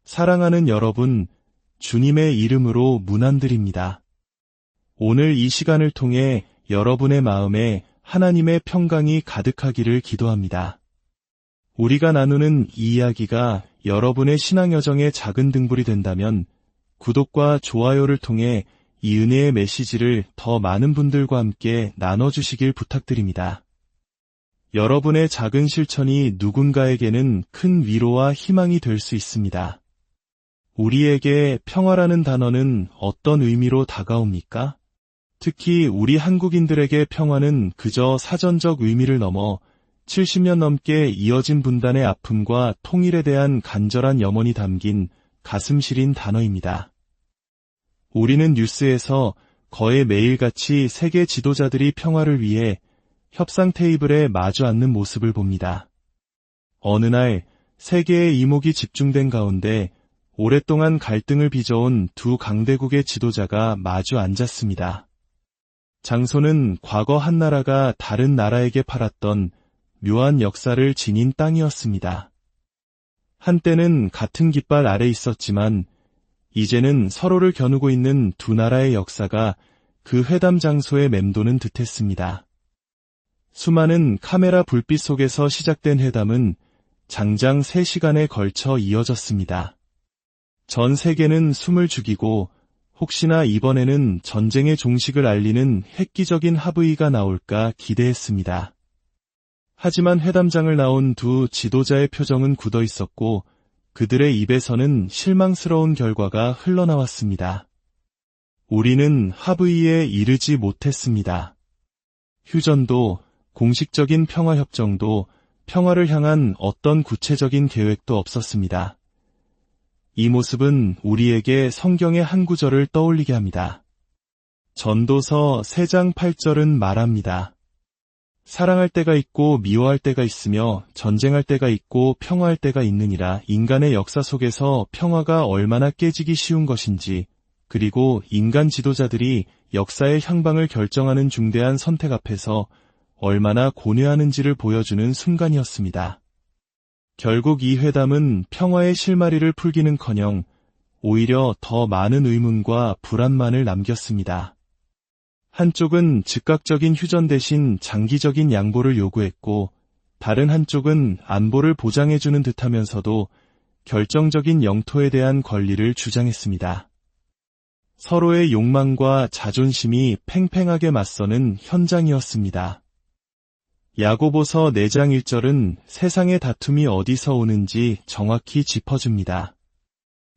사랑하는 여러분, 주님의 이름으로 문안드립니다. 오늘 이 시간을 통해 여러분의 마음에 하나님의 평강이 가득하기를 기도합니다. 우리가 나누는 이 이야기가 여러분의 신앙 여정의 작은 등불이 된다면 구독과 좋아요를 통해 이 은혜의 메시지를 더 많은 분들과 함께 나눠주시길 부탁드립니다. 여러분의 작은 실천이 누군가에게는 큰 위로와 희망이 될 수 있습니다. 우리에게 평화라는 단어는 어떤 의미로 다가옵니까? 특히 우리 한국인들에게 평화는 그저 사전적 의미를 넘어 70년 넘게 이어진 분단의 아픔과 통일에 대한 간절한 염원이 담긴 가슴 시린 단어입니다. 우리는 뉴스에서 거의 매일같이 세계 지도자들이 평화를 위해 협상 테이블에 마주 앉는 모습을 봅니다. 어느 날 세계의 이목이 집중된 가운데 오랫동안 갈등을 빚어온 두 강대국의 지도자가 마주 앉았습니다. 장소는 과거 한 나라가 다른 나라에게 팔았던 묘한 역사를 지닌 땅이었습니다. 한때는 같은 깃발 아래 있었지만 이제는 서로를 겨누고 있는 두 나라의 역사가 그 회담 장소에 맴도는 듯했습니다. 수많은 카메라 불빛 속에서 시작된 회담은 장장 3시간에 걸쳐 이어졌습니다. 전 세계는 숨을 죽이고 혹시나 이번에는 전쟁의 종식을 알리는 획기적인 합의가 나올까 기대했습니다. 하지만 회담장을 나온 두 지도자의 표정은 굳어 있었고 그들의 입에서는 실망스러운 결과가 흘러나왔습니다. 우리는 합의에 이르지 못했습니다. 휴전도, 공식적인 평화협정도, 평화를 향한 어떤 구체적인 계획도 없었습니다. 이 모습은 우리에게 성경의 한 구절을 떠올리게 합니다. 전도서 3장 8절은 말합니다. 사랑할 때가 있고 미워할 때가 있으며 전쟁할 때가 있고 평화할 때가 있느니라. 인간의 역사 속에서 평화가 얼마나 깨지기 쉬운 것인지, 그리고 인간 지도자들이 역사의 향방을 결정하는 중대한 선택 앞에서 얼마나 고뇌하는지를 보여주는 순간이었습니다. 결국 이 회담은 평화의 실마리를 풀기는커녕 오히려 더 많은 의문과 불안만을 남겼습니다. 한쪽은 즉각적인 휴전 대신 장기적인 양보를 요구했고 다른 한쪽은 안보를 보장해주는 듯하면서도 결정적인 영토에 대한 권리를 주장했습니다. 서로의 욕망과 자존심이 팽팽하게 맞서는 현장이었습니다. 야고보서 4장 1절은 세상의 다툼이 어디서 오는지 정확히 짚어줍니다.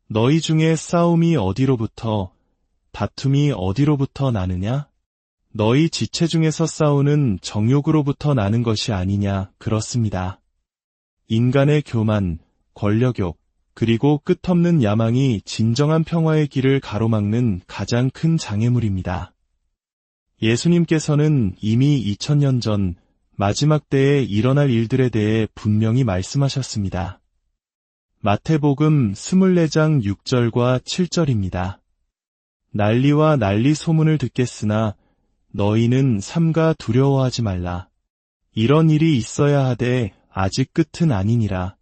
너희 중에 싸움이 어디로부터, 다툼이 어디로부터 나느냐? 너희 지체 중에서 싸우는 정욕으로부터 나는 것이 아니냐? 그렇습니다. 인간의 교만, 권력욕, 그리고 끝없는 야망이 진정한 평화의 길을 가로막는 가장 큰 장애물입니다. 예수님께서는 이미 2000년 전 마지막 때에 일어날 일들에 대해 분명히 말씀하셨습니다. 마태복음 24장 6절과 7절입니다. 난리와 난리 소문을 듣겠으나 너희는 삼가 두려워하지 말라. 이런 일이 있어야 하되 아직 끝은 아니니라.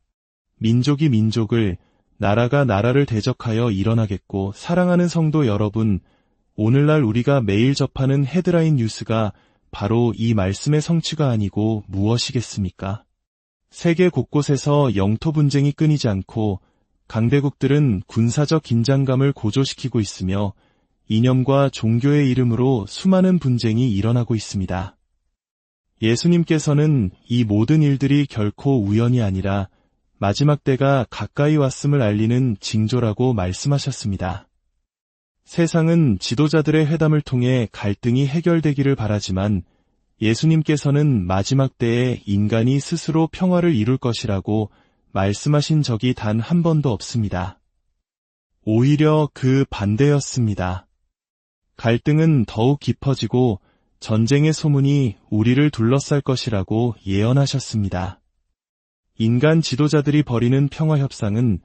민족이 민족을, 나라가 나라를 대적하여 일어나겠고. 사랑하는 성도 여러분, 오늘날 우리가 매일 접하는 헤드라인 뉴스가 바로 이 말씀의 성취가 아니고 무엇이겠습니까? 세계 곳곳에서 영토 분쟁이 끊이지 않고 강대국들은 군사적 긴장감을 고조시키고 있으며 이념과 종교의 이름으로 수많은 분쟁이 일어나고 있습니다. 예수님께서는 이 모든 일들이 결코 우연이 아니라 마지막 때가 가까이 왔음을 알리는 징조라고 말씀하셨습니다. 세상은 지도자들의 회담을 통해 갈등이 해결되기를 바라지만 예수님께서는 마지막 때에 인간이 스스로 평화를 이룰 것이라고 말씀하신 적이 단 한 번도 없습니다. 오히려 그 반대였습니다. 갈등은 더욱 깊어지고 전쟁의 소문이 우리를 둘러쌀 것이라고 예언하셨습니다. 인간 지도자들이 벌이는 평화협상은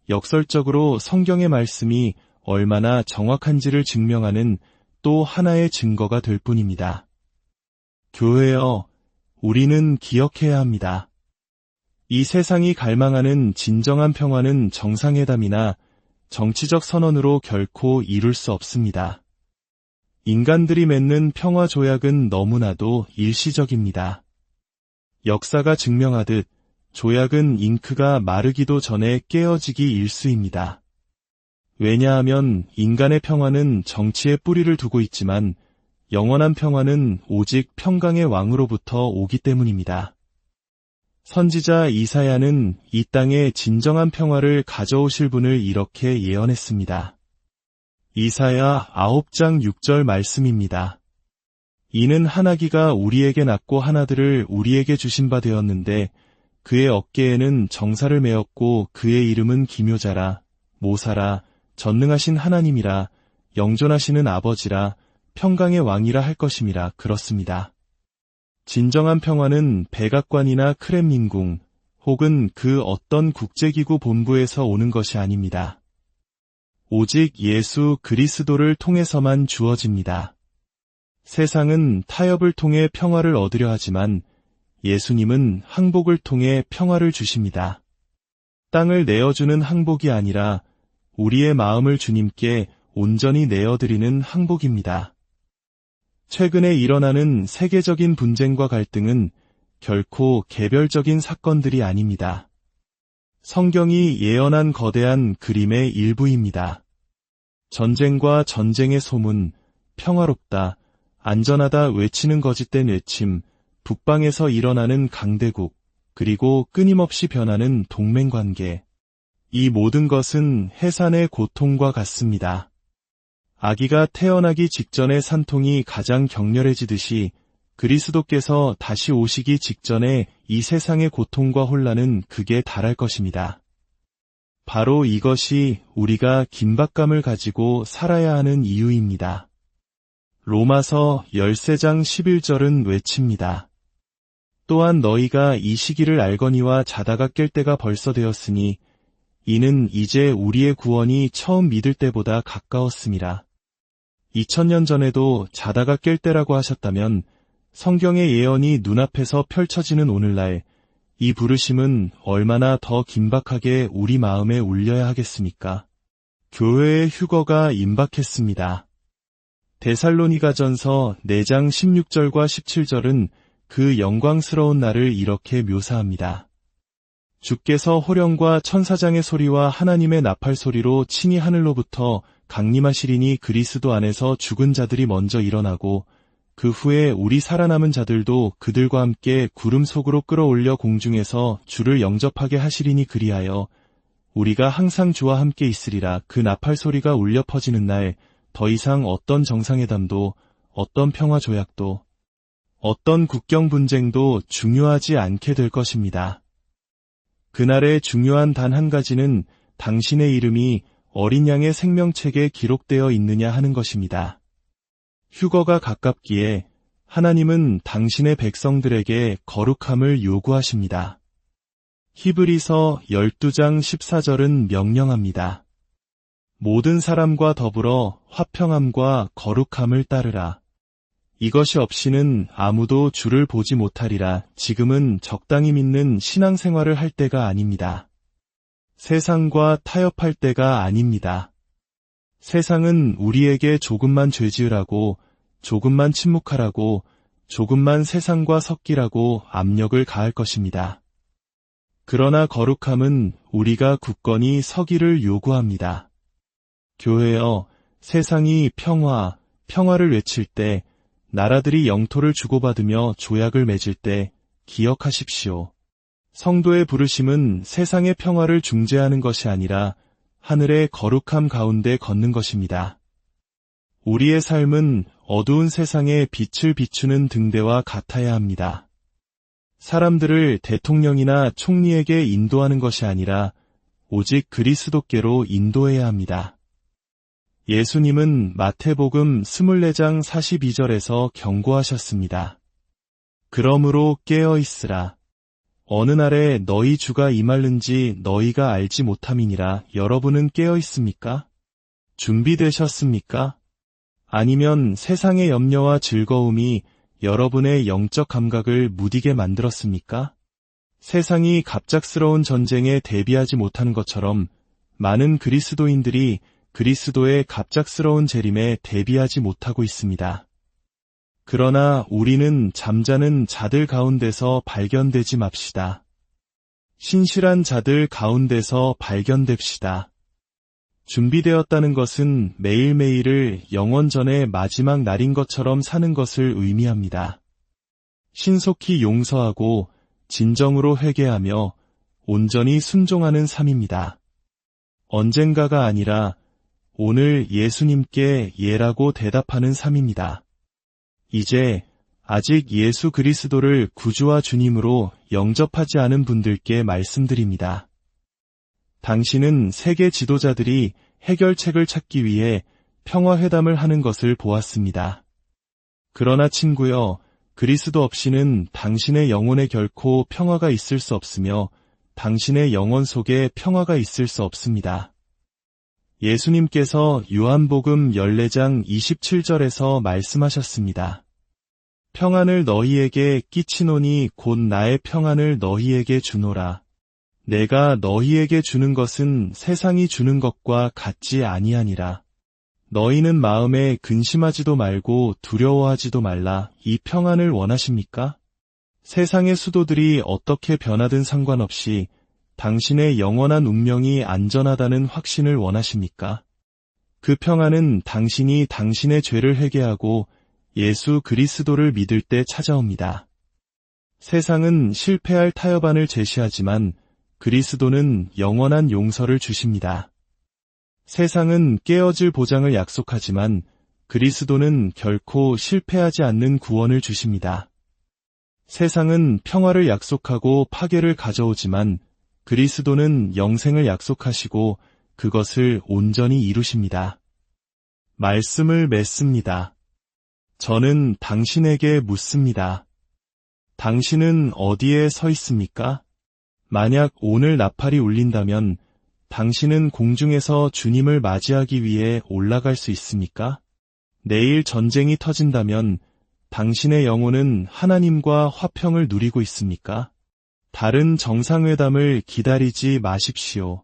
역설적으로 성경의 말씀이 얼마나 정확한지를 증명하는 또 하나의 증거가 될 뿐입니다. 교회여, 우리는 기억해야 합니다. 이 세상이 갈망하는 진정한 평화는 정상회담이나 정치적 선언으로 결코 이룰 수 없습니다. 인간들이 맺는 평화 조약은 너무나도 일시적입니다. 역사가 증명하듯 조약은 잉크가 마르기도 전에 깨어지기 일쑤입니다. 왜냐하면 인간의 평화는 정치에 뿌리를 두고 있지만 영원한 평화는 오직 평강의 왕으로부터 오기 때문입니다. 선지자 이사야는 이 땅에 진정한 평화를 가져오실 분을 이렇게 예언했습니다. 이사야 9장 6절 말씀입니다. 이는 한 아기가 우리에게 낳고 한 아들을 우리에게 주신 바 되었는데 그의 어깨에는 정사를 메었고 그의 이름은 기묘자라, 모사라, 전능하신 하나님이라, 영존하시는 아버지라, 평강의 왕이라 할 것임이라. 그렇습니다. 진정한 평화는 백악관이나 크렘린궁 혹은 그 어떤 국제기구 본부에서 오는 것이 아닙니다. 오직 예수 그리스도를 통해서만 주어집니다. 세상은 타협을 통해 평화를 얻으려 하지만 예수님은 항복을 통해 평화를 주십니다. 땅을 내어주는 항복이 아니라 우리의 마음을 주님께 온전히 내어드리는 항복입니다. 최근에 일어나는 세계적인 분쟁과 갈등은 결코 개별적인 사건들이 아닙니다. 성경이 예언한 거대한 그림의 일부입니다. 전쟁과 전쟁의 소문, 평화롭다, 안전하다 외치는 거짓된 외침, 북방에서 일어나는 강대국, 그리고 끊임없이 변하는 동맹관계. 이 모든 것은 해산의 고통과 같습니다. 아기가 태어나기 직전의 산통이 가장 격렬해지듯이 그리스도께서 다시 오시기 직전에 이 세상의 고통과 혼란은 극에 달할 것입니다. 바로 이것이 우리가 긴박감을 가지고 살아야 하는 이유입니다. 로마서 13장 11절은 외칩니다. 또한 너희가 이 시기를 알거니와 자다가 깰 때가 벌써 되었으니 이는 이제 우리의 구원이 처음 믿을 때보다 가까웠음이라. 2000년 전에도 자다가 깰 때라고 하셨다면 성경의 예언이 눈앞에서 펼쳐지는 오늘날 이 부르심은 얼마나 더 긴박하게 우리 마음에 울려야 하겠습니까? 교회의 휴거가 임박했습니다. 데살로니가전서 4장 16절과 17절은 그 영광스러운 날을 이렇게 묘사합니다. 주께서 호령과 천사장의 소리와 하나님의 나팔 소리로 친히 하늘로부터 강림하시리니 그리스도 안에서 죽은 자들이 먼저 일어나고 그 후에 우리 살아남은 자들도 그들과 함께 구름 속으로 끌어올려 공중에서 주를 영접하게 하시리니 그리하여 우리가 항상 주와 함께 있으리라. 그 나팔 소리가 울려 퍼지는 날 더 이상 어떤 정상회담도 어떤 평화 조약도 어떤 국경 분쟁도 중요하지 않게 될 것입니다. 그날의 중요한 단 한 가지는 당신의 이름이 어린 양의 생명책에 기록되어 있느냐 하는 것입니다. 휴거가 가깝기에 하나님은 당신의 백성들에게 거룩함을 요구하십니다. 히브리서 12장 14절은 명령합니다. 모든 사람과 더불어 화평함과 거룩함을 따르라. 이것이 없이는 아무도 주를 보지 못하리라. 지금은 적당히 믿는 신앙생활을 할 때가 아닙니다. 세상과 타협할 때가 아닙니다. 세상은 우리에게 조금만 죄지으라고, 조금만 침묵하라고, 조금만 세상과 섞이라고 압력을 가할 것입니다. 그러나 거룩함은 우리가 굳건히 서기를 요구합니다. 교회여, 세상이 평화를 외칠 때, 나라들이 영토를 주고받으며 조약을 맺을 때 기억하십시오. 성도의 부르심은 세상의 평화를 중재하는 것이 아니라 하늘의 거룩함 가운데 걷는 것입니다. 우리의 삶은 어두운 세상에 빛을 비추는 등대와 같아야 합니다. 사람들을 대통령이나 총리에게 인도하는 것이 아니라 오직 그리스도께로 인도해야 합니다. 예수님은 마태복음 24장 42절에서 경고하셨습니다. 그러므로 깨어 있으라. 어느 날에 너희 주가 임할는지 너희가 알지 못함이니라. 여러분은 깨어 있습니까? 준비되셨습니까? 아니면 세상의 염려와 즐거움이 여러분의 영적 감각을 무디게 만들었습니까? 세상이 갑작스러운 전쟁에 대비하지 못하는 것처럼 많은 그리스도인들이 그리스도의 갑작스러운 재림에 대비하지 못하고 있습니다. 그러나 우리는 잠자는 자들 가운데서 발견되지 맙시다. 신실한 자들 가운데서 발견됩시다. 준비되었다는 것은 매일매일을 영원전의 마지막 날인 것처럼 사는 것을 의미합니다. 신속히 용서하고 진정으로 회개하며 온전히 순종하는 삶입니다. 언젠가가 아니라 오늘 예수님께 예라고 대답하는 삶입니다. 이제 아직 예수 그리스도를 구주와 주님으로 영접하지 않은 분들께 말씀드립니다. 당신은 세계 지도자들이 해결책을 찾기 위해 평화회담을 하는 것을 보았습니다. 그러나 친구여, 그리스도 없이는 당신의 영혼에 결코 평화가 있을 수 없으며 당신의 영혼 속에 평화가 있을 수 없습니다. 예수님께서 요한복음 14장 27절에서 말씀하셨습니다. 평안을 너희에게 끼치노니 곧 나의 평안을 너희에게 주노라. 내가 너희에게 주는 것은 세상이 주는 것과 같지 아니하니라. 너희는 마음에 근심하지도 말고 두려워하지도 말라. 이 평안을 원하십니까? 세상의 수도들이 어떻게 변하든 상관없이 당신의 영원한 운명이 안전하다는 확신을 원하십니까? 그 평안은 당신이 당신의 죄를 회개하고 예수 그리스도를 믿을 때 찾아옵니다. 세상은 실패할 타협안을 제시하지만 그리스도는 영원한 용서를 주십니다. 세상은 깨어질 보장을 약속하지만 그리스도는 결코 실패하지 않는 구원을 주십니다. 세상은 평화를 약속하고 파괴를 가져오지만 그리스도는 영생을 약속하시고 그것을 온전히 이루십니다. 말씀을 맺습니다. 저는 당신에게 묻습니다. 당신은 어디에 서 있습니까? 만약 오늘 나팔이 울린다면 당신은 공중에서 주님을 맞이하기 위해 올라갈 수 있습니까? 내일 전쟁이 터진다면 당신의 영혼은 하나님과 화평을 누리고 있습니까? 다른 정상회담을 기다리지 마십시오.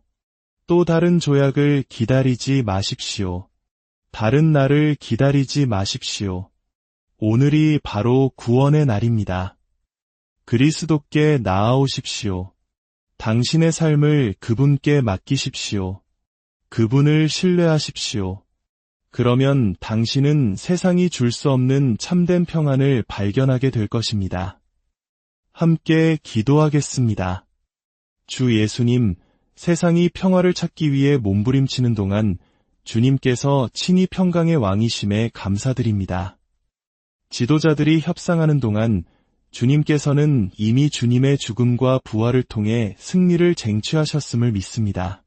또 다른 조약을 기다리지 마십시오. 다른 날을 기다리지 마십시오. 오늘이 바로 구원의 날입니다. 그리스도께 나아오십시오. 당신의 삶을 그분께 맡기십시오. 그분을 신뢰하십시오. 그러면 당신은 세상이 줄 수 없는 참된 평안을 발견하게 될 것입니다. 함께 기도하겠습니다. 주 예수님, 세상이 평화를 찾기 위해 몸부림치는 동안 주님께서 친히 평강의 왕이심에 감사드립니다. 지도자들이 협상하는 동안 주님께서는 이미 주님의 죽음과 부활을 통해 승리를 쟁취하셨음을 믿습니다.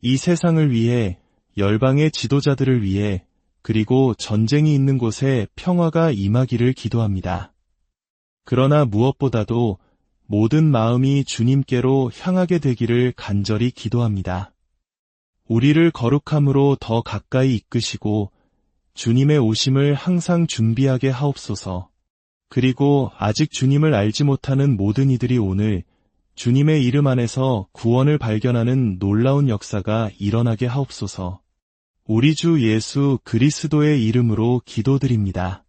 이 세상을 위해, 열방의 지도자들을 위해, 그리고 전쟁이 있는 곳에 평화가 임하기를 기도합니다. 그러나 무엇보다도 모든 마음이 주님께로 향하게 되기를 간절히 기도합니다. 우리를 거룩함으로 더 가까이 이끄시고 주님의 오심을 항상 준비하게 하옵소서. 그리고 아직 주님을 알지 못하는 모든 이들이 오늘 주님의 이름 안에서 구원을 발견하는 놀라운 역사가 일어나게 하옵소서. 우리 주 예수 그리스도의 이름으로 기도드립니다.